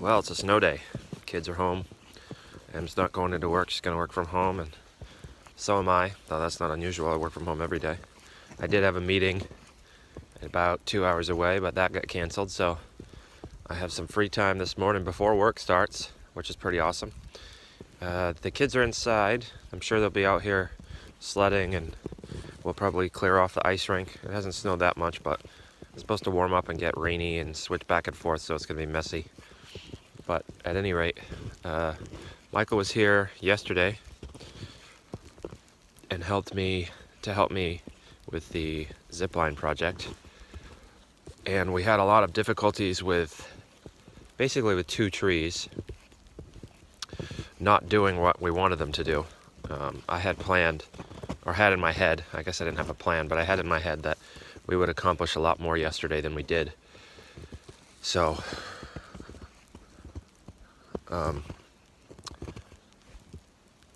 Well, it's a snow day. Kids are home. Em's not going into work. She's going to work from home, and so am I. Though that's not unusual. I work from home every day. I did have a meeting about 2 hours away, but that got canceled, so I have some free time this morning before work starts, which is pretty awesome. The kids are inside. I'm sure they'll be out here sledding, and we'll probably clear off the ice rink. It hasn't snowed that much, but it's supposed to warm up and get rainy and switch back and forth, so it's going to be messy. But at any rate, Michael was here yesterday and helped me with the zipline project. And we had a lot of difficulties with two trees not doing what we wanted them to do. I had planned, or had in my head, I guess I didn't have a plan, but I had in my head that we would accomplish a lot more yesterday than we did. So,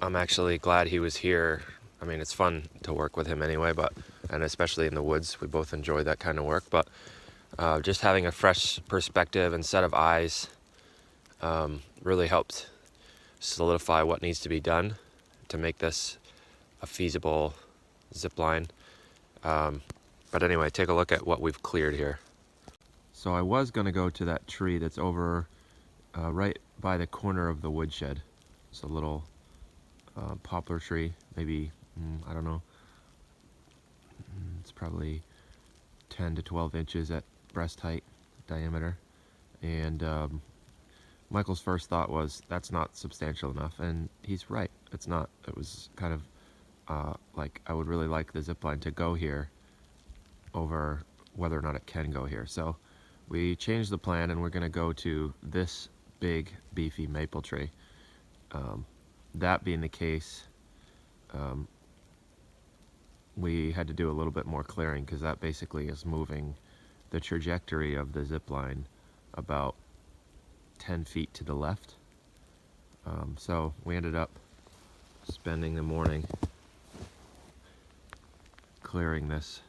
I'm actually glad he was here. I mean, it's fun to work with him anyway, and especially in the woods, we both enjoy that kind of work, but just having a fresh perspective and set of eyes really helped solidify what needs to be done to make this a feasible zip line. But anyway, take a look at what we've cleared here. So I was going to go to that tree that's over right by the corner of the woodshed. It's a little poplar tree, maybe, I don't know, it's probably 10 to 12 inches at breast height diameter. And Michael's first thought was, that's not substantial enough, and he's right, it's not. It was kind of like, I would really like the zip line to go here over whether or not it can go here. So we changed the plan, and we're going to go to this big beefy maple tree. That being the case, we had to do a little bit more clearing, because that basically is moving the trajectory of the zip line about 10 feet to the left. So we ended up spending the morning clearing this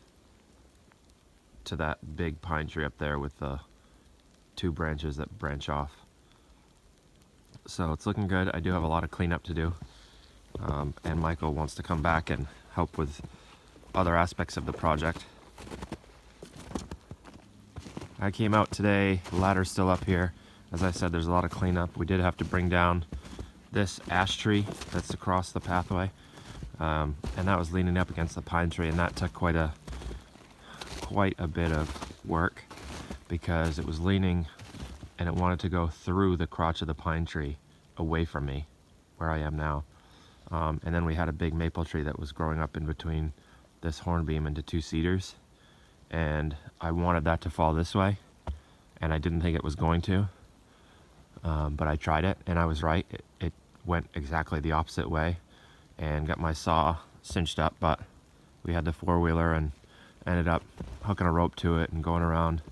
to that big pine tree up there with the 2 branches that branch off. So it's looking good. I do have a lot of cleanup to do, and Michael wants to come back and help with other aspects of the project. I came out today, the ladder's still up here. As I said, there's a lot of cleanup. We did have to bring down this ash tree that's across the pathway, and that was leaning up against the pine tree, and that took quite a bit of work, because it was leaning and it wanted to go through the crotch of the pine tree away from me, where I am now. And then we had a big maple tree that was growing up in between this hornbeam and the 2 cedars, and I wanted that to fall this way, and I didn't think it was going to, but I tried it, and I was right. It went exactly the opposite way and got my saw cinched up, but we had the 4-wheeler and ended up hooking a rope to it and going around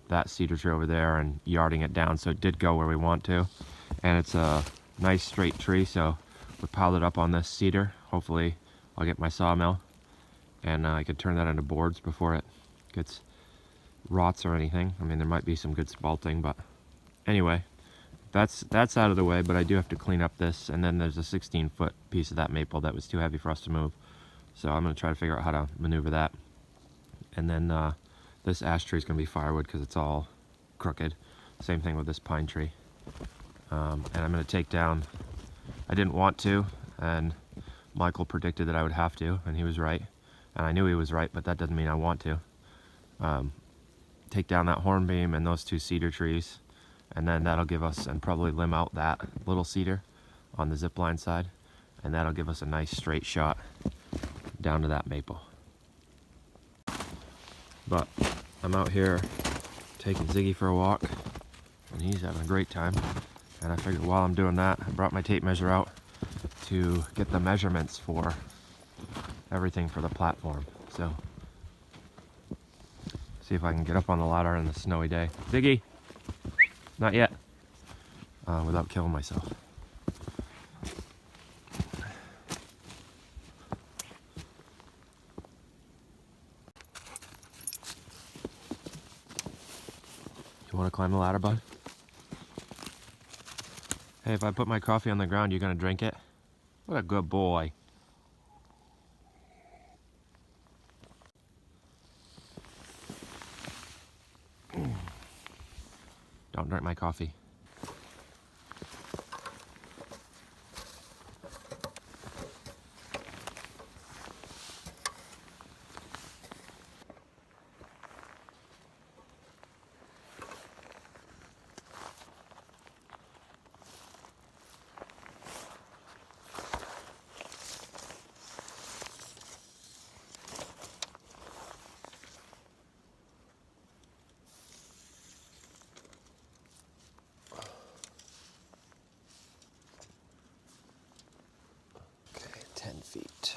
that cedar tree over there and yarding it down, so it did go where we want to. And it's a nice straight tree, so we piled it up on this cedar. Hopefully I'll get my sawmill and I could turn that into boards before it gets rots or anything. I mean, there might be some good spalting, but anyway, that's out of the way. But I do have to clean up this, and then there's a 16-foot piece of that maple that was too heavy for us to move, so I'm going to try to figure out how to maneuver that. And then this ash tree is going to be firewood, because it's all crooked. Same thing with this pine tree. And I'm going to take down, I didn't want to, and Michael predicted that I would have to, and he was right. And I knew he was right, but that doesn't mean I want to. Take down that hornbeam and those 2 cedar trees, and then that'll give us, and probably limb out that little cedar on the zipline side, and that'll give us a nice straight shot down to that maple. But I'm out here taking Ziggy for a walk, and he's having a great time. And I figured while I'm doing that, I brought my tape measure out to get the measurements for everything for the platform. So, see if I can get up on the ladder on the snowy day. Ziggy! Not yet. Without killing myself. You want to climb the ladder, bud? Hey, if I put my coffee on the ground, you gonna drink it? What a good boy. Don't drink my coffee. Okay, 10 feet.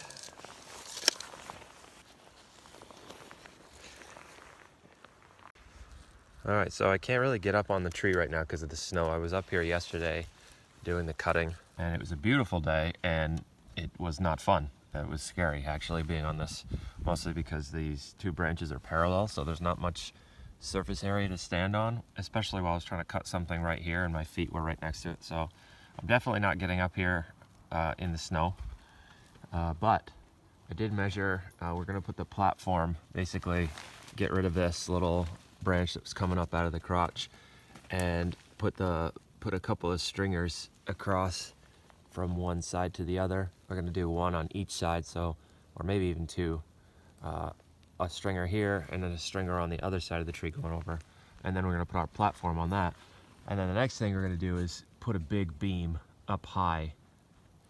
All right, so I can't really get up on the tree right now because of the snow. I was up here yesterday doing the cutting, and it was a beautiful day, and it was not fun. It was scary actually being on this, mostly because these two branches are parallel, so there's not much surface area to stand on, especially while I was trying to cut something right here and my feet were right next to it. So I'm definitely not getting up here in the snow, but I did measure. We're gonna put the platform, basically get rid of this little branch that was coming up out of the crotch, and put a couple of stringers across from one side to the other. We're gonna do one on each side, so, or maybe even two. A stringer here and then a stringer on the other side of the tree going over. And then we're gonna put our platform on that. And then the next thing we're gonna do is put a big beam up high,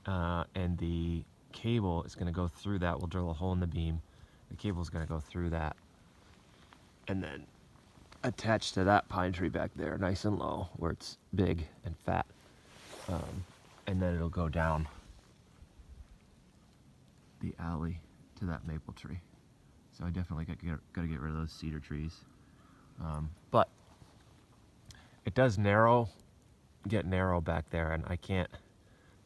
and the cable is gonna go through that. We'll drill a hole in the beam. The cable is gonna go through that, and then attached to that pine tree back there, nice and low, where it's big and fat. And then it'll go down the alley to that maple tree. So I definitely got to get rid of those cedar trees. But it does get narrow back there, and I can't,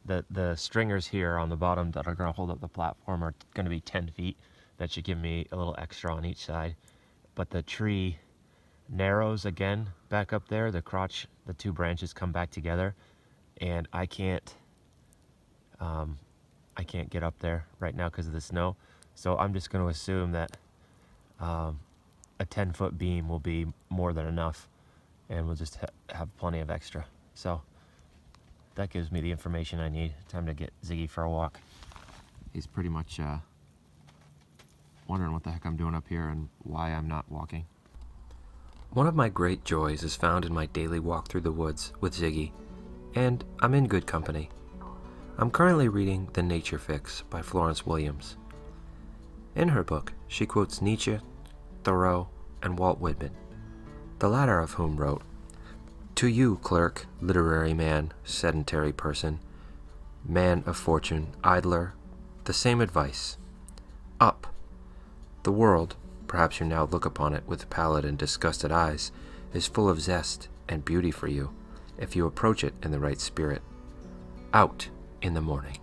the stringers here on the bottom that are gonna hold up the platform are gonna be 10 feet. That should give me a little extra on each side. But the tree narrows again back up there, the crotch, the two branches come back together, and I can't get up there right now because of the snow. So I'm just going to assume that a 10-foot beam will be more than enough, and we'll just have plenty of extra. So that gives me the information I need. Time to get Ziggy for a walk. He's pretty much wondering what the heck I'm doing up here and why I'm not walking. One of my great joys is found in my daily walk through the woods with Ziggy, and I'm in good company. I'm currently reading The Nature Fix by Florence Williams. In her book, she quotes Nietzsche, Thoreau, and Walt Whitman, the latter of whom wrote, "To you, clerk, literary man, sedentary person, man of fortune, idler, the same advice. Up! The world, perhaps you now look upon it with pallid and disgusted eyes, is full of zest and beauty for you, if you approach it in the right spirit. Out in the morning."